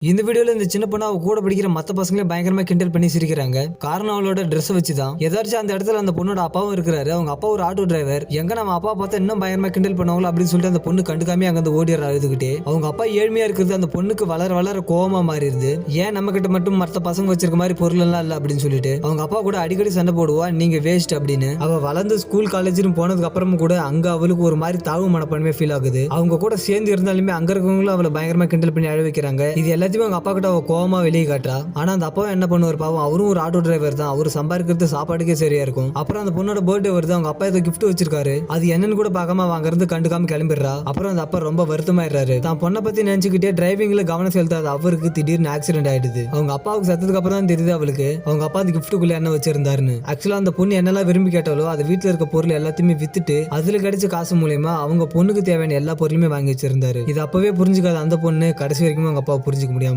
இந்த வீடியோல இந்த சின்ன பொண்ணு அவ கூட படிக்கிற மத்த பசங்களே பயங்கரமா கிண்டல் பண்ணி சிரிக்கிறாங்க. காரணம் அவளோட ட்ரெஸ் வச்சுதான். எதாச்சும் அந்த இடத்துல அந்த பொண்ணோட அப்பாவும் இருக்கிறாரு. அவங்க அப்பா ஒரு ஆட்டோ டிரைவர். எங்க நம்ம அப்பா பார்த்தா இன்னும் பயங்கரமா கிண்டல் பண்ணுவாங்களோ அப்படின்னு சொல்லிட்டு அந்த பொண்ணு கண்டுக்காம அங்க வந்து ஓடிடுறா அழுதுகிட்டே. அவங்க அப்பா ஏழ்மையா இருக்கிறது அந்த பொண்ணுக்கு வளர வளர கோவமா மாறிடுது. ஏன் நம்ம கிட்ட மட்டும் மத்த பசங்க வச்சிருக்க மாதிரி பொருள் எல்லாம் இல்ல அப்படின்னு சொல்லிட்டு அவங்க அப்பா கூட அடிக்கடி சண்டை போடுவா. நீங்க வேஸ்ட் அப்படின்னு. அவ வளர்ந்து ஸ்கூல் காலேஜ்னு போனதுக்கு அப்புறமும் கூட அங்க அவளுக்கு ஒரு மாதிரி தாழ்வு மனப்பான்மை ஃபீல் ஆகுது. அவங்க கூட சேர்ந்து இருந்தாலுமே அங்க இருக்கவங்களும் அவளை பயங்கரமா கிண்டல் பண்ணி அழ வைக்கிறாங்க. இது எல்லாத்தையும் அவங்க அப்பா கிட்ட கோவமா வெளியே காட்டுறா. ஆனா அந்த அப்பா என்ன பண்ணுவார் பாவம், அவரும் ஒரு ஆட்டோ டிரைவர் தான். அவரு சம்பாதிக்கிறது சாப்பாடுக்கே சரியா இருக்கும். அப்புறம் அந்த பொண்ணோட பர்த்டே வருது. அவங்க அப்பா ஏதோ கிஃப்ட் வச்சிருக்காரு. அது என்னன்னு கூட பார்க்காம வாங்கறது கண்டுக்காம கிளம்பிடுறா. அப்புறம் அந்த அப்பா ரொம்ப வருத்தமாயிடுறாரு. தான் பொண்ணை பத்தி நினைச்சுக்கிட்டே டிரைவிங்ல கவனம் செலுத்தாத அவருக்கு திடீர்னு ஆக்சிடென்ட் ஆயிடுது. அவங்க அப்பாவுக்கு சத்ததுக்கு அப்புறம் தான் தெரியுது அவளுக்கு அவங்க அப்பா அந்த கிஃப்ட்டுக்குள்ள என்ன வச்சிருந்தாருன்னு. ஆக்சுவலா அந்த பொண்ணு என்னெல்லாம் விரும்பி கேட்டாலோ அது வீட்டுல இருக்க பொருள் எல்லாத்தையுமே வித்துட்டு அதுல கிடைச்ச காசு மூலியமா அவங்க பொண்ணுக்கு தேவையான எல்லா பொருளுமே வாங்கி வச்சிருந்தாரு. இது அப்பவே புரிஞ்சுக்காத அந்த பொண்ணு கடைசி வரைக்கும் அவங்க அப்பா புரிஞ்சுக்க முடியும்.